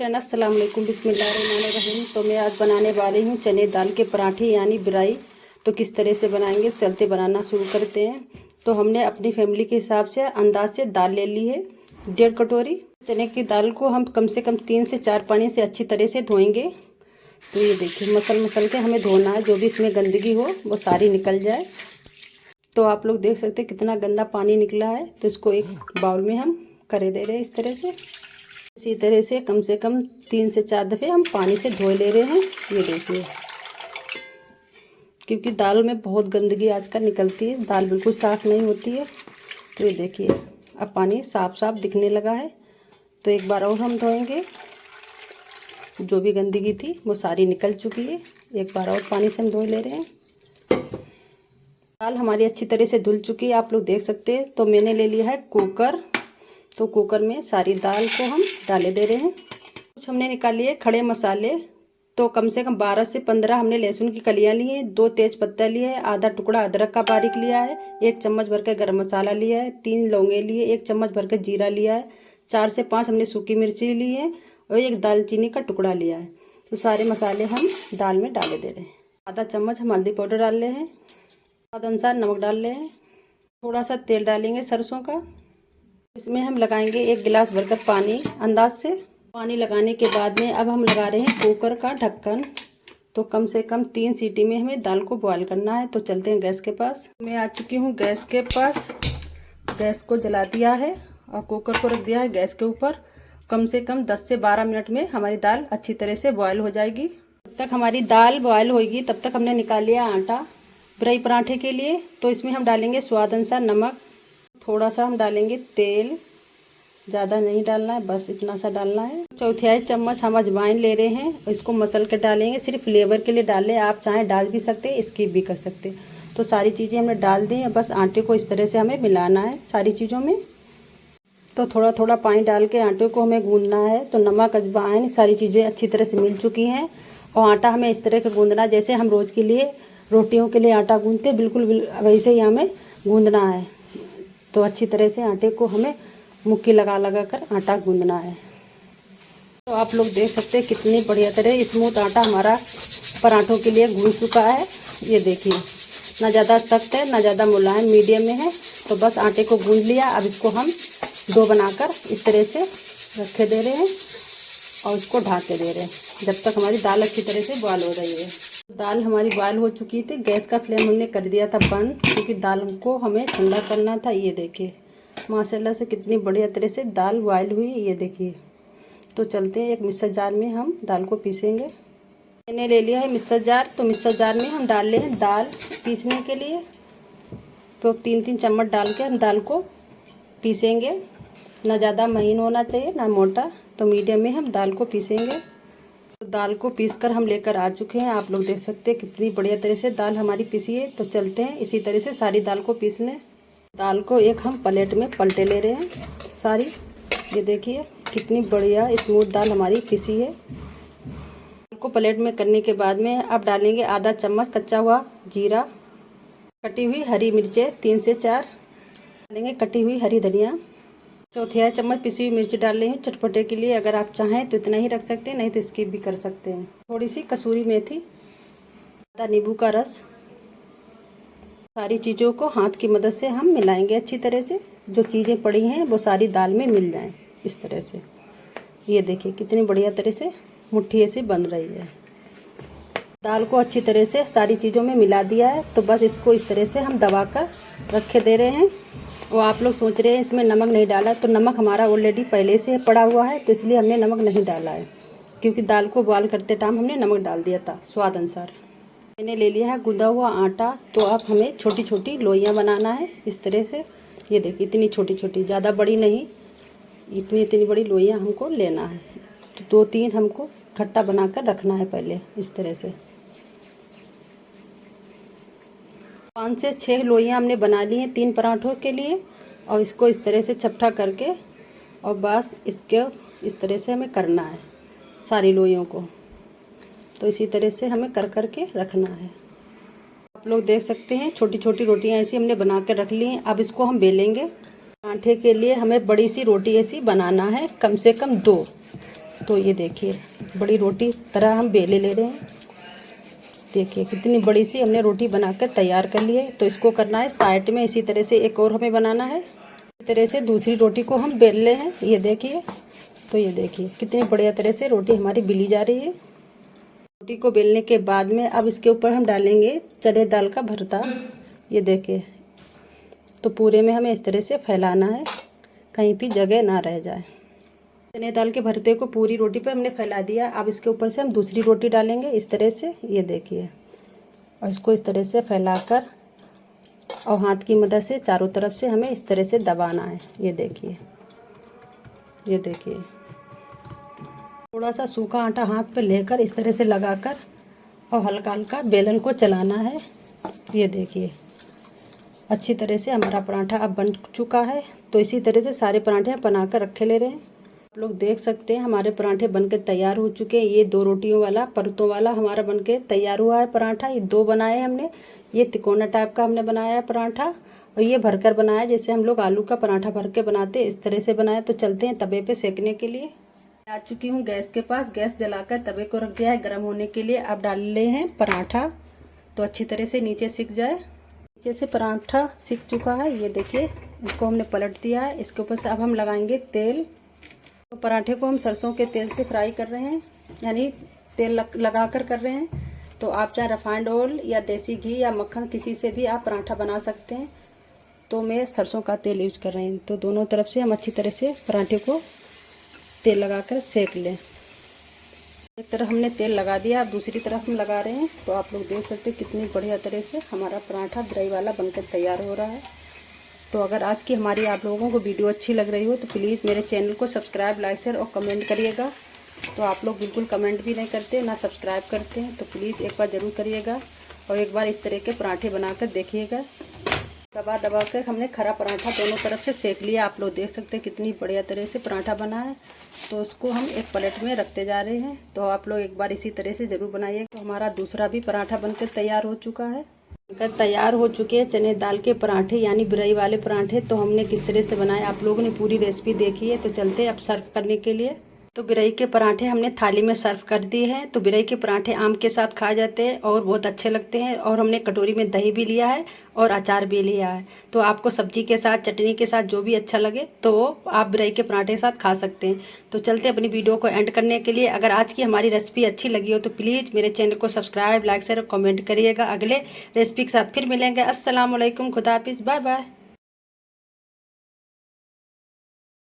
Friend अस्सलाम वालेकुम बिस्मिल्लाहिर्रहमानिर्रहीम। तो मैं आज बनाने वाली हूँ चने दाल के पराठे यानी बिराई। तो किस तरह से बनाएंगे, चलते बनाना शुरू करते हैं। तो हमने अपनी फैमिली के हिसाब से अंदाज से दाल ले ली है 1.5 कटोरी। चने की दाल को हम कम से कम 3 से 4 पानी से अच्छी तरह से धोएंगे। तो ये देखिए मसल के हमें धोना है, जो भी इसमें गंदगी हो वो सारी निकल जाए। तो आप लोग देख सकते हैं कितना गंदा पानी निकला है। तो इसको एक बाउल में हम करे दे रहे हैं इस तरह से। इसी तरह से कम 3 से 4 दफ़े हम पानी से धो ले रहे हैं। ये देखिए, क्योंकि दाल में बहुत गंदगी आजकल निकलती है, दाल बिल्कुल साफ़ नहीं होती है। तो ये देखिए अब पानी साफ साफ दिखने लगा है। तो एक बार और हम धोएंगे, जो भी गंदगी थी वो सारी निकल चुकी है। एक बार और पानी से हम धो ले रहे हैं। दाल हमारी अच्छी तरह से धुल चुकी है, आप लोग देख सकते हैं। तो मैंने ले लिया है कुकर। तो कुकर में सारी दाल को हम डाले दे रहे हैं। कुछ हमने निकाली है खड़े मसाले। तो कम से कम 12 से 15 हमने लहसुन की कलियां ली हैं, 2 तेज पत्ता लिए है, आधा टुकड़ा अदरक का बारीक लिया है, 1 चम्मच भर के गरम मसाला लिया है, 3 लौंगे लिए, 1 चम्मच भर के जीरा लिया है, 4 से 5 हमने सूखी मिर्ची ली है और 1 दालचीनी का टुकड़ा लिया है। तो सारे मसाले हम दाल में डाले दे रहे हैं। आधा चम्मच हम हल्दी पाउडर डाल रहे हैं, स्वाद अनुसार नमक डाल रहे हैं, थोड़ा सा तेल डालेंगे सरसों का। इसमें हम लगाएंगे 1 गिलास भरकर पानी अंदाज से। पानी लगाने के बाद में अब हम लगा रहे हैं कुकर का ढक्कन। तो कम से कम 3 सीटी में हमें दाल को बॉयल करना है। तो चलते हैं गैस के पास। मैं आ चुकी हूँ गैस के पास। गैस को जला दिया है और कुकर को रख दिया है गैस के ऊपर। कम से कम 10 से 12 मिनट में हमारी दाल अच्छी तरह से बॉयल हो जाएगी। जब तक हमारी दाल बॉयल होगी तब तक हमने निकाल लिया आटा बिराई पराठे के लिए। तो इसमें हम डालेंगे स्वाद अनुसार नमक, थोड़ा सा हम डालेंगे तेल, ज़्यादा नहीं डालना है, बस इतना सा डालना है। 1/4 चम्मच हम अजवाइन ले रहे हैं, इसको मसल के डालेंगे, सिर्फ फ्लेवर के लिए डालें। आप चाहें डाल भी सकते हैं, स्किप भी कर सकते हैं। तो सारी चीज़ें हमने डाल दी हैं, बस आटे को इस तरह से हमें मिलाना है सारी चीज़ों में। तो थोड़ा थोड़ा पानी डाल के आटे को हमें गूंदना है। तो नमक अजवाइन सारी चीज़ें अच्छी तरह से मिल चुकी हैं और आटा हमें इस तरह का गूंदना, जैसे हम रोज़ के लिए रोटियों के लिए आटा गूंदते बिल्कुल वैसे ही हमें गूंदना है। तो अच्छी तरह से आटे को हमें मुक्की लगा कर आटा गूंदना है। तो आप लोग देख सकते हैं कितनी बढ़िया तरह स्मूथ आटा हमारा पराठों के लिए गूंद चुका है। ये देखिए, ना ज़्यादा सख्त है ना ज़्यादा मुलायम, मीडियम में है। तो बस आटे को गूंद लिया। अब इसको हम डो बनाकर इस तरह से रखे दे रहे हैं और इसको ढाक के दे रहे हैं जब तक हमारी दाल अच्छी तरह से बॉयल हो रही है। दाल हमारी बॉयल हो चुकी थी। गैस का फ्लेम हमने कर दिया था बंद, क्योंकि दाल को हमें ठंडा करना था। ये देखिए माशाल्लाह से कितनी बढ़िया तरह से दाल बॉयल हुई। ये देखिए। तो चलते हैं एक मिक्सर जार में हम दाल को पीसेंगे। मैंने ले लिया है मिक्सर जार। तो मिक्सर जार में हम डाल रहे हैं दाल पीसने के लिए। तो 3-3 चम्मच डाल के हम दाल को पीसेंगे। ना ज़्यादा महीन होना चाहिए ना मोटा, तो मीडियम में हम दाल को पीसेंगे। तो दाल को पीसकर हम लेकर आ चुके हैं। आप लोग देख सकते हैं कितनी बढ़िया तरह से दाल हमारी पीसी है। तो चलते हैं इसी तरह से सारी दाल को पीस लें। दाल को एक हम प्लेट में पलटे ले रहे हैं सारी। ये देखिए कितनी बढ़िया स्मूथ दाल हमारी पीसी है। दाल को प्लेट में करने के बाद में अब डालेंगे आधा चम्मच कच्चा हुआ जीरा, कटी हुई हरी मिर्चें 3 से 4 डालेंगे, कटी हुई हरी धनिया, 1/4 चम्मच पिसी हुई मिर्ची डाल रही हूँ चटपटे के लिए। अगर आप चाहें तो इतना ही रख सकते हैं, नहीं तो स्किप भी कर सकते हैं। थोड़ी सी कसूरी मेथी, आधा नींबू का रस। सारी चीज़ों को हाथ की मदद से हम मिलाएंगे अच्छी तरह से। जो चीज़ें पड़ी हैं वो सारी दाल में मिल जाएं इस तरह से। ये देखिए कितनी बढ़िया तरह से मुट्ठी ऐसी बन रही है। दाल को अच्छी तरह से सारी चीज़ों में मिला दिया है। तो बस इसको इस तरह से हम दबा कर रखे दे रहे हैं। और आप लोग सोच रहे हैं इसमें नमक नहीं डाला, तो नमक हमारा ऑलरेडी पहले से पड़ा हुआ है, तो इसलिए हमने नमक नहीं डाला है, क्योंकि दाल को बॉयल करते टाइम हमने नमक डाल दिया था स्वाद अनुसार। मैंने ले लिया है गूंदा हुआ आटा। तो अब हमें छोटी छोटी लोइयाँ बनाना है इस तरह से। ये देखिए इतनी छोटी छोटी, ज़्यादा बड़ी नहीं, इतनी बड़ी लोइयाँ हमको लेना है। तो 2-3 हमको खट्टा बनाकर रखना है पहले इस तरह से। 5 से 6 लोइयाँ हमने बना ली हैं 3 पराठों के लिए। और इसको इस तरह से चपटा करके और बस इसके इस तरह से हमें करना है सारी लोइयों को। तो इसी तरह से हमें कर के रखना है। आप लोग देख सकते हैं छोटी छोटी रोटियां ऐसी हमने बना के रख ली हैं। अब इसको हम बेलेंगे। पराठे के लिए हमें बड़ी सी रोटी ऐसी बनाना है, कम से कम 2। तो ये देखिए बड़ी रोटी तरह हम बेले ले रहे हैं। देखिए कितनी बड़ी सी हमने रोटी बनाकर तैयार कर ली है। तो इसको करना है साइड में, इसी तरह से एक और हमें बनाना है। इसी तरह से दूसरी रोटी को हम बेल ले हैं। ये देखिए, तो ये देखिए कितनी बढ़िया तरह से रोटी हमारी बेली जा रही है। रोटी को बेलने के बाद में अब इसके ऊपर हम डालेंगे चने दाल का भरता। ये देखिए, तो पूरे में हमें इस तरह से फैलाना है, कहीं भी जगह ना रह जाए। चने दाल के भरते को पूरी रोटी पे हमने फैला दिया। अब इसके ऊपर से हम दूसरी रोटी डालेंगे इस तरह से। ये देखिए, और इसको इस तरह से फैलाकर और हाथ की मदद से चारों तरफ से हमें इस तरह से दबाना है। ये देखिए, ये देखिए, थोड़ा सा सूखा आटा हाथ पे लेकर इस तरह से लगाकर और हल्का हल्का बेलन को चलाना है। ये देखिए अच्छी तरह से हमारा पराठा अब बन चुका है। तो इसी तरह से सारे पराठे हम बना कर रखे ले रहे हैं। आप लोग देख सकते हैं हमारे पराठे बनकर तैयार हो चुके हैं। ये 2 रोटियों वाला परतों वाला हमारा बनके तैयार हुआ है पराठा। ये 2 बनाए हमने। ये तिकोना टाइप का हमने बनाया है पराठा, और ये भरकर बनाया जैसे हम लोग आलू का पराठा भर के बनाते हैं, इस तरह से बनाया। तो चलते हैं तवे पे सेकने के लिए। आ चुकी हूँ गैस के पास। गैस जलाकर तवे को रख दिया है गर्म होने के लिए। अब डाल ले हैं पराठा, तो अच्छी तरह से नीचे सिक जाए। नीचे से पराठा सिक चुका है। ये देखिए, इसको हमने पलट दिया है। इसके ऊपर से अब हम लगाएंगे तेल। तो पराठे को हम सरसों के तेल से फ्राई कर रहे हैं, यानी तेल लगा कर रहे हैं। तो आप चाहे रिफाइंड ऑयल या देसी घी या मक्खन किसी से भी आप पराठा बना सकते हैं। तो मैं सरसों का तेल यूज कर रहे हैं। तो दोनों तरफ से हम अच्छी तरह से पराठे को तेल लगाकर सेक लें। एक तरफ हमने तेल लगा दिया, अब दूसरी तरफ हम लगा रहे हैं। तो आप लोग देख सकते हैं कितनी बढ़िया तरह से हमारा पराठा ब्राई वाला बनकर तैयार हो रहा है। तो अगर आज की हमारी आप लोगों को वीडियो अच्छी लग रही हो तो प्लीज़ मेरे चैनल को सब्सक्राइब, लाइक, शेयर और कमेंट करिएगा। तो आप लोग बिल्कुल कमेंट भी नहीं करते, ना सब्सक्राइब करते हैं। तो प्लीज़ एक बार ज़रूर करिएगा और एक बार इस तरह के पराठे बनाकर देखिएगा। दबा दबा कर हमने खरा पराठा दोनों तरफ से सेक लिया। आप लोग देख सकते हैं कितनी बढ़िया तरह से पराठा बना है। तो उसको हम एक प्लेट में रखते जा रहे हैं। तो आप लोग एक बार इसी तरह से ज़रूर बनाइए। तो हमारा दूसरा भी पराठा बनकर तैयार हो चुका है। बनकर तैयार हो चुके हैं चने दाल के पराठे, यानी ब्राई वाले पराठे। तो हमने किस तरह से बनाए आप लोगों ने पूरी रेसिपी देखी है। तो चलते हैं अब सर्व करने के लिए। तो बिरई के पराठे हमने थाली में सर्व कर दिए हैं। तो बिरई के पराठे आम के साथ खाए जाते हैं और बहुत अच्छे लगते हैं। और हमने कटोरी में दही भी लिया है और अचार भी लिया है। तो आपको सब्जी के साथ, चटनी के साथ जो भी अच्छा लगे तो वो आप बिरई के पराठे के साथ खा सकते हैं। तो चलते अपनी वीडियो को एंड करने के लिए। अगर आज की हमारी रेसिपी अच्छी लगी हो तो प्लीज़ मेरे चैनल को सब्सक्राइब, लाइक, शेयर और कमेंट करिएगा। अगले रेसिपी के साथ फिर मिलेंगे। अस्सलाम वालेकुम, खुदा हाफिज़, बाय बाय।